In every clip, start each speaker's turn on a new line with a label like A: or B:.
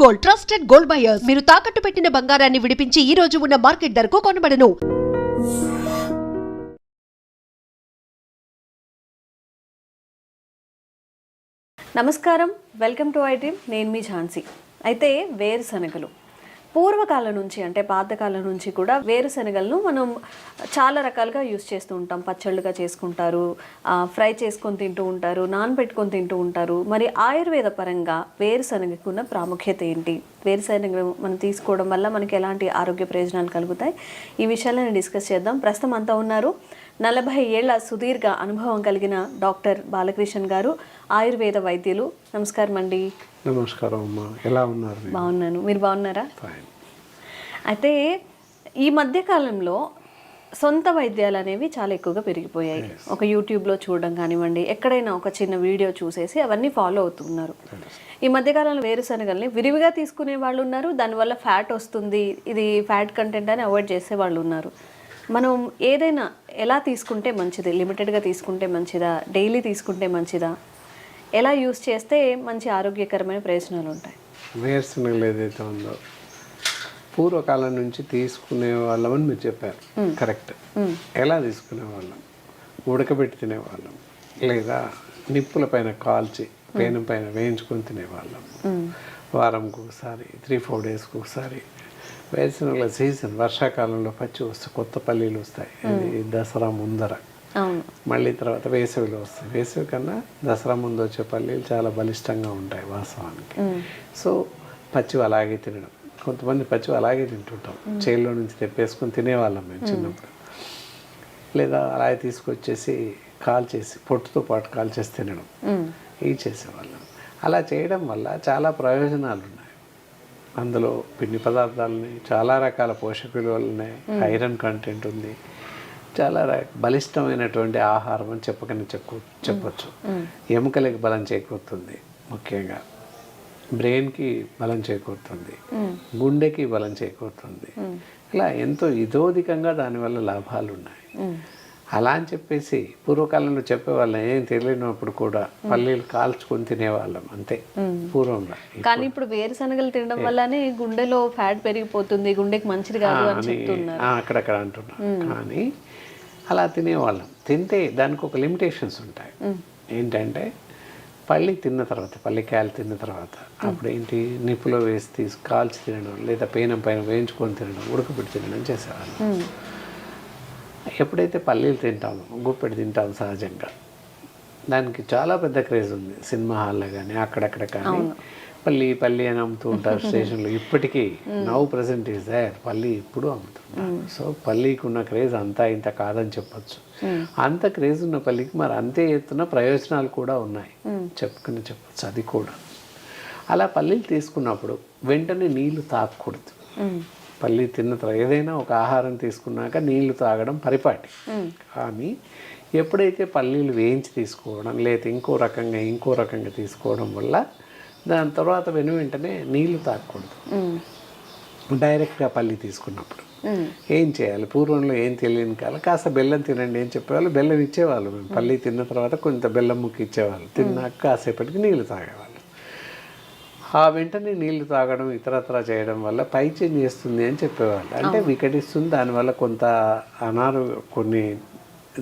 A: Gold trusted gold buyers మీరు తాకట్టు పెట్టిన బంగారాన్ని విడిపించి ఈ రోజు ఉన్న మార్కెట్ ధరకు కొనబడను.
B: నమస్కారం, వెల్కమ్ టు ఐ డ్రీమ్. నేను మీ ఝాన్సీ. అయితే వేరుశనగలు పూర్వకాలం నుంచి అంటే పాతకాలం నుంచి కూడా వేరుశనగలను మనం చాలా రకాలుగా యూస్ చేస్తూ ఉంటాం. పచ్చళ్ళుగా చేసుకుంటారు, ఫ్రై చేసుకొని తింటూ ఉంటారు, నానబెట్టుకొని తింటూ ఉంటారు. మరి ఆయుర్వేద పరంగా వేరుశనగకు ఉన్న ప్రాముఖ్యత ఏంటి? వేరుశనగ మనం తీసుకోవడం వల్ల మనకి ఎలాంటి ఆరోగ్య ప్రయోజనాలు కలుగుతాయి? ఈ విషయాలను డిస్కస్ చేద్దాం. ప్రస్తుతం అంతా ఉన్నారు 40 ఏళ్ల సుదీర్ఘ అనుభవం కలిగిన డాక్టర్ బాలకృష్ణ గారు, ఆయుర్వేద వైద్యులు. నమస్కారం అండి.
C: నమస్కారం అమ్మా, ఎలా ఉన్నారు?
B: బాగున్నాను, మీరు బాగున్నారా? అయితే ఈ మధ్యకాలంలో సొంత వైద్యాలు అనేవి చాలా ఎక్కువగా పెరిగిపోయాయి. ఒక యూట్యూబ్లో చూడడం కానివ్వండి, ఎక్కడైనా ఒక చిన్న వీడియో చూసేసి అవన్నీ ఫాలో అవుతున్నారు. ఈ మధ్యకాలంలో వేరుశనగల్ని విరివిగా తీసుకునే వాళ్ళు ఉన్నారు, దానివల్ల ఫ్యాట్ వస్తుంది, ఇది ఫ్యాట్ కంటెంట్ అని అవాయిడ్ చేసే వాళ్ళు ఉన్నారు. మనం ఏదైనా ఎలా తీసుకుంటే మంచిది? లిమిటెడ్గా తీసుకుంటే మంచిదా? డైలీ తీసుకుంటే మంచిదా? ఎలా యూస్ చేస్తే మంచి ఆరోగ్యకరమైన ప్రయోజనాలు ఉంటాయి?
C: వేరుశనగలు ఏదైతే ఉందో పూర్వకాలం నుంచి తీసుకునే వాళ్ళమని మీరు చెప్పారు, కరెక్ట్. ఎలా తీసుకునే వాళ్ళం? ఉడకబెట్టి తినేవాళ్ళం, లేదా నిప్పుల పైన కాల్చి పేనం పైన వేయించుకొని తినేవాళ్ళం. వారంకి ఒకసారి, 3-4 డేస్కి ఒకసారి. వేరుశనగల సీజన్ వర్షాకాలంలో పచ్చి వస్తాయి, కొత్త పల్లీలు వస్తాయి. అది దసరా ముందర. మళ్ళీ తర్వాత వేసవిలో వస్తాయి. వేసవి కన్నా దసరా ముందు వచ్చే పల్లీలు చాలా బలిష్టంగా ఉంటాయి వాస్తవానికి. సో పచ్చివి అలాగే తినడం, కొంతమంది పచ్చివి అలాగే తింటుంటాం. చేల్లో నుంచి తెప్పేసుకొని తినేవాళ్ళం మేము చిన్నప్పుడు. లేదా అలాగే తీసుకొచ్చేసి కాల్చేసి పొట్టుతో పాటు కాల్చేసి తినడం, ఇవి చేసేవాళ్ళం. అలా చేయడం వల్ల చాలా ప్రయోజనాలు ఉన్నాయి. అందులో పిండి పదార్థాలని, చాలా రకాల పోషక విలువలు ఉన్నాయి, ఐరన్ కంటెంట్ ఉంది, చాలా బలిష్టమైనటువంటి ఆహారం అని చెప్పొచ్చు. ఎముకలకి బలం చేకూరుతుంది, ముఖ్యంగా బ్రెయిన్కి బలం చేకూరుతుంది, గుండెకి బలం చేకూరుతుంది. ఇలా ఎంతో ఇతోధికంగా దానివల్ల లాభాలు ఉన్నాయి. అలా అని చెప్పేసి పూర్వకాలంలో చెప్పేవాళ్ళం, ఏం తెలియనప్పుడు కూడా పల్లీలు కాల్చుకొని తినేవాళ్ళం అంతే పూర్వంలో.
B: కానీ ఇప్పుడు వేరుశనగలు తినడం వల్లనే గుండెలో ఫ్యాట్ పెరిగిపోతుంది, గుండెకి మంచిది కాదు అని చెప్తున్నారు.
C: అక్కడక్కడ అంటున్నారు. కానీ అలా తినేవాళ్ళం. తింటే దానికి ఒక లిమిటేషన్స్ ఉంటాయి. ఏంటంటే పల్లి తిన్న తర్వాత, పల్లికాయలు తిన్న తర్వాత అప్పుడు ఏంటి, నిప్పులో వేసి తీసి కాల్చి తినడం, లేదా పేనం పైన వేయించుకొని తినడం, ఉడకబెట్టి తినడం చేసేవాళ్ళం. ఎప్పుడైతే పల్లీలు తింటామో, గుప్పెడు తింటాము సహజంగా, దానికి చాలా పెద్ద క్రేజ్ ఉంది. సినిమా హాల్లో కానీ అక్కడక్కడ కానీ పల్లి అని అమ్ముతూ ఉంటారు స్టేషన్లో. ఇప్పటికీ నౌ ప్రెసెంట్ ఈజ్ దేర్, పల్లి ఇప్పుడు అమ్ముతుంటారు. సో పల్లీకి ఉన్న క్రేజ్ అంతా ఇంత కాదని చెప్పచ్చు. అంత క్రేజ్ ఉన్న పల్లికి మరి అంతే ఎత్తున ప్రయోజనాలు కూడా ఉన్నాయి, చెప్పచ్చు. అది కూడా అలా పల్లీలు తీసుకున్నప్పుడు వెంటనే నీళ్లు తాగకూడదు. పల్లి తిన్న తర్వాత ఏదైనా ఒక ఆహారం తీసుకున్నాక నీళ్లు తాగడం పరిపాటి. కానీ ఎప్పుడైతే పల్లీలు వేయించి తీసుకోవడం, లేదా ఇంకో రకంగా తీసుకోవడం వల్ల దాని తర్వాత వెంటనే నీళ్లు తాగకూడదు. డైరెక్ట్గా పల్లి తీసుకున్నప్పుడు ఏం చేయాలి? పూర్వంలో ఏం తెలియని కాలం కాస్త బెల్లం తినండి అని చెప్పేవాళ్ళు. బెల్లం ఇచ్చేవాళ్ళు. మేము పల్లి తిన్న తర్వాత కొంత బెల్లం ముక్కి ఇచ్చేవాళ్ళు. తిన్నాక కాసేపటికి నీళ్లు తాగేవాళ్ళు. ఆ వెంటనే నీళ్లు తాగడం, ఇతరత్రా చేయడం వల్ల పైచేంజ్ చేస్తుంది అని చెప్పేవాళ్ళు. అంటే వికటిస్తుంది, దానివల్ల కొంత కొన్ని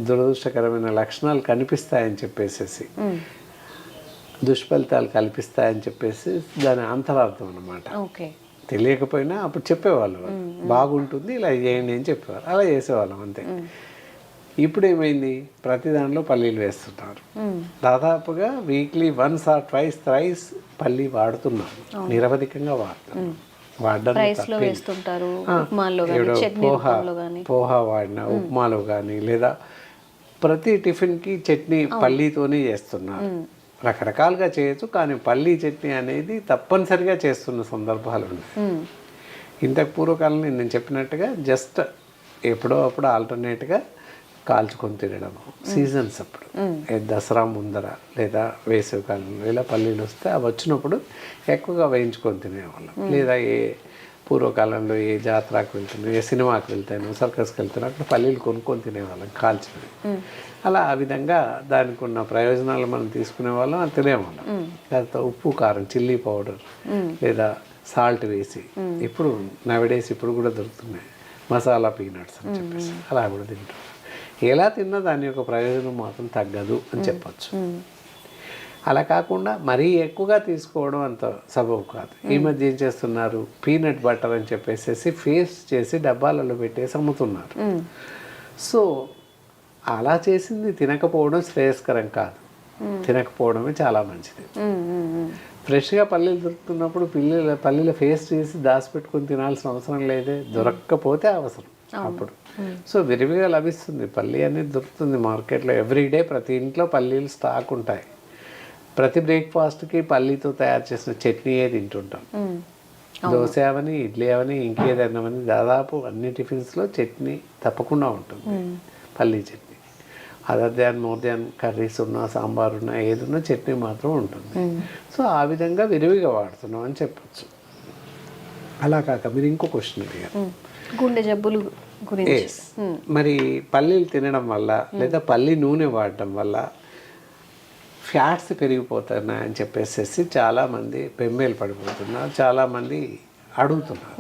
C: దురదృష్టకరమైన లక్షణాలు కనిపిస్తాయని చెప్పేసి, దుష్ఫలితాలు కల్పిస్తాయని చెప్పేసి దాని అంతరార్థం అన్నమాట. తెలియకపోయినా అప్పుడు చెప్పేవాళ్ళు, బాగుంటుంది ఇలా చేయండి అని చెప్పేవారు. అలా చేసేవాళ్ళం అంతే. ఇప్పుడు ఏమైంది, ప్రతి దానిలో పల్లీలు వేస్తున్నారు. దాదాపుగా వీక్లీ 1 or 2 పల్లి వాడుతున్నాం, నిరవధికంగా వాడుతున్నాం. పోహా వాడిన, ఉప్మాలో కానీ, లేదా ప్రతి టిఫిన్కి చట్నీ పల్లీతోనే చేస్తున్నారు. రకరకాలుగా చేయొచ్చు, కానీ పల్లీ చట్నీ అనేది తప్పనిసరిగా చేస్తున్న సందర్భాలు ఉన్నాయి. ఇంతకు పూర్వకాలంలో నేను చెప్పినట్టుగా జస్ట్ ఎప్పుడో అప్పుడు ఆల్టర్నేట్గా కాల్చుకొని తినడము, సీజన్స్ అప్పుడు, దసరా ముందర లేదా వేసవి కాలంలో ఇలా పల్లీలు వస్తే అవి వచ్చినప్పుడు ఎక్కువగా వేయించుకొని తినేవాళ్ళం. లేదా పూర్వకాలంలో ఏ జాతరకు వెళ్తాను, ఏ సినిమాకి వెళ్తాను, సర్కస్కి వెళ్తాను, అక్కడ పల్లీలు కొనుక్కొని తినేవాళ్ళం కాల్చినవి. అలా ఆ విధంగా దానికి ఉన్న ప్రయోజనాలు మనం తీసుకునే వాళ్ళం, అది తినేవాళ్ళం. తర్వాత ఉప్పు కారం, చిల్లీ పౌడర్, లేదా సాల్ట్ వేసి, ఇప్పుడు నవడేస్ ఇప్పుడు కూడా దొరుకుతున్నాయి మసాలా పీనట్స్ అని చెప్పేసి, అలా కూడా తింటారు. ఎలా తిన్నా దాని యొక్క ప్రయోజనం మాత్రం తగ్గదు అని చెప్పచ్చు. అలా కాకుండా మరీ ఎక్కువగా తీసుకోవడం అంత సబబు కాదు. ఈ మధ్య ఏం చేస్తున్నారు, పీనట్ బటర్ అని చెప్పేసి ఫేస్ చేసి డబ్బాలలో పెట్టేసి అమ్ముతున్నారు. సో అలా చేసింది తినకపోవడం శ్రేయస్కరం కాదు, తినకపోవడమే చాలా మంచిది. ఫ్రెష్గా పల్లీలు దొరుకుతున్నప్పుడు పల్లీల ఫేస్ చేసి దాచిపెట్టుకొని తినాల్సిన అవసరం లేదే, దొరక్కపోతే అవసరం అప్పుడు. సో విరివిగా లభిస్తుంది పల్లీ అనేది, దొరుకుతుంది మార్కెట్లో ఎవ్రీడే. ప్రతి ఇంట్లో పల్లీలు స్టాక్ ఉంటాయి. ప్రతి బ్రేక్ఫాస్ట్కి పల్లీతో తయారు చేసిన చట్నీయే తింటుంటాం. దోశ అవని, ఇడ్లీ అవని, ఇంకేదైనావని దాదాపు అన్ని టిఫిన్స్లో చట్నీ తప్పకుండా ఉంటుంది, పల్లీ chutney. Other than more than curries ఉన్నా, సాంబార్ ఉన్నా, ఏదున్నా చట్నీ మాత్రం ఉంటుంది. సో ఆ విధంగా విరివిగా వాడుతున్నాం అని చెప్పచ్చు. అలా కాక మీరు ఇంకో క్వశ్చన్ అడిగారు,
B: గుండె జబ్బులు గురించి.
C: మరి పల్లీలు తినడం వల్ల లేదా పల్లి నూనె వాడటం వల్ల ఫ్యాట్స్ పెరిగిపోతున్నాయి అని చెప్పేసి చాలామంది బెంబేలు పడిపోతున్నారు. చాలామంది అడుగుతున్నారు,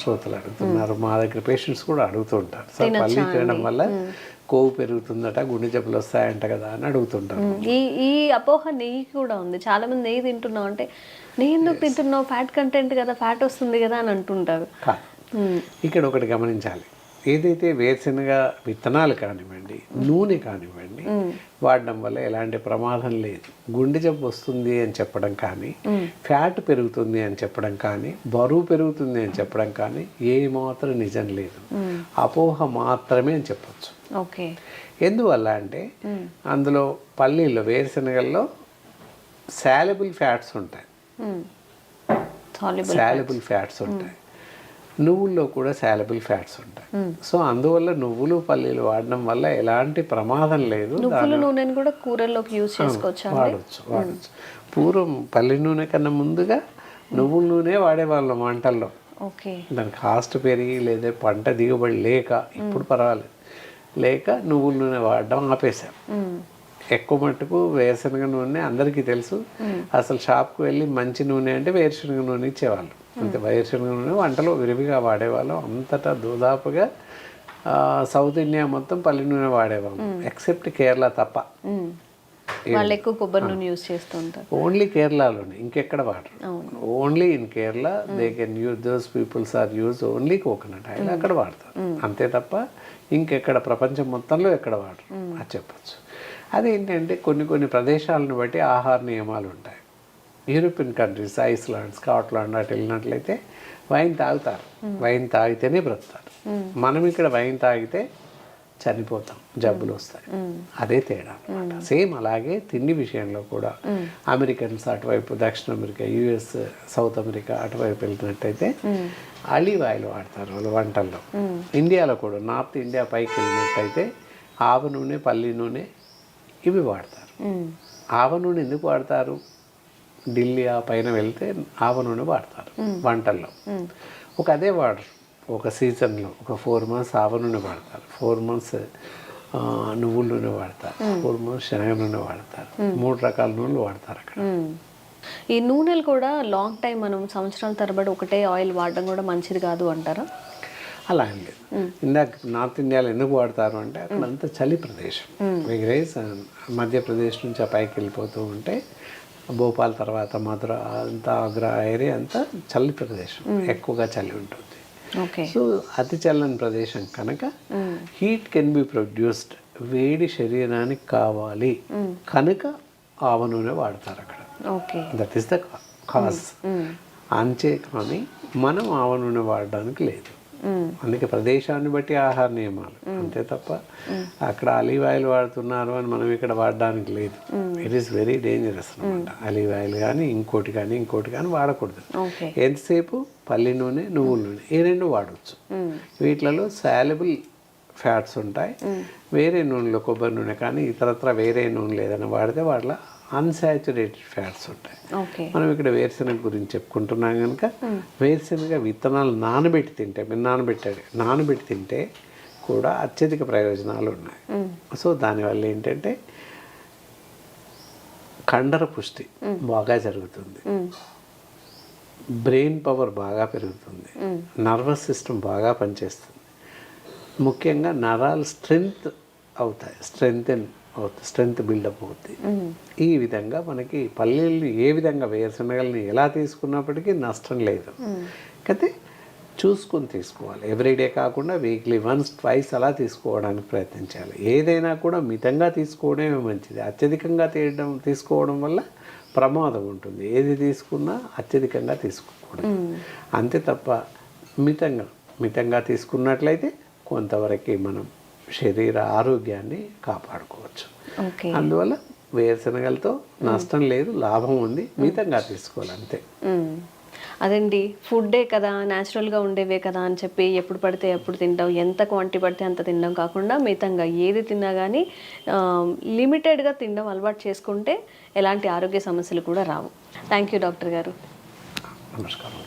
C: శ్రోతలు అడుగుతున్నారు, మా దగ్గర పేషెంట్స్ కూడా అడుగుతూ ఉంటారు, సార్ పల్లి తినడం వల్ల కొవ్వు పెరుగుతుందట, గుండె జబ్బులు వస్తాయంట కదా అని అడుగుతుంటారు.
B: ఈ అపోహ నెయ్యి కూడా ఉంది. చాలా మంది నెయ్యి తింటున్నావు అంటే, నెయ్యి ఎందుకు తింటున్నావు, ఫ్యాట్ కంటెంట్ కదా, ఫ్యాట్ వస్తుంది కదా అని అంటుంటారు.
C: ఇక్కడ ఒకటి గమనించాలి, ఏదైతే వేరుశనగ విత్తనాలు కానివ్వండి, నూనె కానివ్వండి, వాడడం వల్ల ఎలాంటి ప్రమాదం లేదు. గుండె జబ్బు వస్తుంది అని చెప్పడం కానీ, ఫ్యాట్ పెరుగుతుంది అని చెప్పడం కానీ, బరువు పెరుగుతుంది అని చెప్పడం కానీ ఏ మాత్రం నిజం లేదు, అపోహ మాత్రమే అని చెప్పచ్చు.
B: ఓకే.
C: ఎందువల్ల అంటే అందులో పల్లీల్లో, వేరుశనగల్లో సాల్యుబుల్ ఫ్యాట్స్ ఉంటాయి, సాల్యుబుల్ ఫ్యాట్స్ ఉంటాయి. నువ్వుల్లో కూడా సాల్యుబుల్ ఫ్యాట్స్ ఉంటాయి. సో అందువల్ల నువ్వులు, పల్లీలు వాడడం వల్ల ఎలాంటి ప్రమాదం లేదు.
B: నువ్వుల నూనెను కూడా కూరల్లోకి యూజ్ చేసుకోవచ్చు,
C: వాడచ్చు. పూర్వం పల్లి నూనె కన్నా ముందుగా నువ్వుల నూనె వాడేవాళ్ళం వంటల్లో. దాని కాస్ట్ పెరిగి లేదా పంట దిగుబడి లేక, ఇప్పుడు పర్వాలేదు, లేక నువ్వుల నూనె వాడడం ఆపేశాం. ఎక్కువ మట్టుకు వేరుశనగ నూనె అందరికీ తెలుసు. అసలు షాప్కి వెళ్ళి మంచి నూనె అంటే వేరుశనగ నూనె ఇచ్చేవాళ్ళు. అంతే, వేరుశనగ నూనె వంటలో విరివిగా వాడేవాళ్ళం. అంతటా దాదాపుగా సౌత్ ఇండియా మొత్తం పల్లి నూనె వాడేవాళ్ళం, ఎక్సెప్ట్ కేరళ తప్ప.
B: వాళ్ళు ఎక్కువ కొబ్బరి నూనె యూజ్ చేస్తుంటారు.
C: ఓన్లీ కేరళలోనే, ఇంకెక్కడ వాడరు. Only in Kerala they can use, those peoples are use only coconut oil, అక్కడ వాడతారు. అంతే తప్ప ఇంకెక్కడ ప్రపంచం మొత్తంలో ఎక్కడ వాడరు అది చెప్పచ్చు. అదేంటంటే కొన్ని ప్రదేశాలను బట్టి ఆహార నియమాలు ఉంటాయి. యూరోపియన్ కంట్రీస్, ఐస్లాండ్, స్కాట్లాండ్ అటు వెళ్ళినట్లయితే వైన్ తాగుతారు, వైన్ తాగితేనే బ్రతుకుతారు. మనం ఇక్కడ వైన్ తాగితే చనిపోతాం, జబ్బులు వస్తాయి. అదే తేడా అనమాట. సేమ్ అలాగే తిండి విషయంలో కూడా అమెరికన్స్ అటువైపు, దక్షిణ అమెరికా, యుఎస్, సౌత్ అమెరికా అటువైపు వెళ్తున్నట్టయితే ఆలివ్ ఆయిల్ వాడతారు వాళ్ళు వంటల్లో. ఇండియాలో కూడా నార్త్ ఇండియా పైకి వెళ్ళినట్టయితే ఆవ నూనె, పల్లి నూనె ఇవి వాడతారు. ఆవ నూనె ఎందుకు వాడతారు, ఢిల్లీ ఆ పైన వెళ్తే ఆవ నూనె వాడతారు వంటల్లో. అదే వాడరు ఒక సీజన్లో, ఒక 4 months ఆవ నూనె వాడతారు, 4 months నువ్వుల నూనె వాడతారు, 4 months శనగ నూనె వాడతారు. 3 రకాల నూనెలు వాడతారు అక్కడ.
B: ఈ నూనెలు కూడా లాంగ్ టైం, మనం సంవత్సరాల తరబడి ఒకటే ఆయిల్ వాడడం కూడా మంచిది కాదు అంటారా?
C: అలా ఏం లేదు. ఇందాక నార్త్ ఇండియాలో ఎందుకు వాడతారు అంటే అక్కడ అంతా చలి ప్రదేశం. వెగరైజ్ మధ్యప్రదేశ్ నుంచి ఆ పైకి వెళ్ళిపోతూ ఉంటే భోపాల్ తర్వాత మధుర అంతా, ఆగ్రా ఏరియా అంతా చలి ప్రదేశం, ఎక్కువగా చలి ఉంటుంది. సో అతి చల్లని ప్రదేశం కనుక హీట్ కెన్ బి ప్రొడ్యూస్డ్, వేడి శరీరానికి కావాలి కనుక ఆవ నూనె వాడతారు అక్కడ. That is the cause. అంతే కానీ మనం ఆవ నూనె వాడడానికి లేదు. అందుకే ప్రదేశాన్ని బట్టి ఆహార నియమాలు, అంతే తప్ప అక్కడ ఆలివ్ ఆయిల్ వాడుతున్నారు అని మనం ఇక్కడ వాడడానికి లేదు. ఇట్ ఈస్ వెరీ డేంజరస్ అనమాట. ఆలివ్ ఆయిల్ కానీ ఇంకోటి కానీ వాడకూడదు. ఎంతసేపు పల్లి నూనె, నువ్వుల నూనె ఈ రెండు వాడవచ్చు. వీటిలలో సాల్యుబుల్ ఫ్యాట్స్ ఉంటాయి. వేరే నూనెలో కొబ్బరి నూనె కానీ ఇతరత్ర వేరే నూనె ఏదైనా వాడితే వాటిలో అన్సాచురేటెడ్ ఫ్యాట్స్ ఉంటాయి. మనం ఇక్కడ వేరుశనగ గురించి చెప్పుకుంటున్నాం కనుక వేరుశనగ విత్తనాలు నానబెట్టి తింటే, మీరు నానబెట్టి తింటే కూడా అత్యధిక ప్రయోజనాలు ఉన్నాయి. సో దానివల్ల ఏంటంటే కండర పుష్టి బాగా జరుగుతుంది. బ్రెయిన్ పవర్ బాగా పెరుగుతుంది, నర్వస్ సిస్టమ్ బాగా పనిచేస్తుంది, ముఖ్యంగా నరాలు స్ట్రెంగ్త్ అవుతాయి, స్ట్రెంగ్త్ బిల్డప్ అవుతుంది. ఈ విధంగా మనకి పల్లీలు ఏ విధంగా వేరుశనగల్ని ఎలా తీసుకున్నప్పటికీ నష్టం లేదు. అయితే చూసుకొని తీసుకోవాలి, ఎవ్రీడే కాకుండా వీక్లీ వన్స్ ట్వైస్ అలా తీసుకోవడానికి ప్రయత్నించాలి. ఏదైనా కూడా మితంగా తీసుకోవడమే మంచిది. అత్యధికంగా తీసుకోవడం వల్ల ప్రమాదం ఉంటుంది. ఏది తీసుకున్నా అత్యధికంగా తీసుకోకూడదు, అంతే తప్ప మితంగా తీసుకున్నట్లయితే కొంతవరకు మనం శరీర ఆరోగ్యాన్ని కాపాడుకోవచ్చు. అందువల్ల వేరుశనగలతో నష్టం లేదు, లాభం ఉంది, మితంగా తీసుకోవాలి అంతే.
B: అదండి, ఫుడ్డే కదా, న్యాచురల్గా ఉండేవే కదా అని చెప్పి ఎప్పుడు పడితే ఎప్పుడు తింటాం, ఎంత క్వాంటిటీ పడితే అంత తినడం కాకుండా మితంగా ఏది తిన్నా కానీ లిమిటెడ్గా తినడం అలవాటు చేసుకుంటే ఎలాంటి ఆరోగ్య సమస్యలు కూడా రావు. థ్యాంక్ యూ డాక్టర్ గారు.
C: నమస్కారం.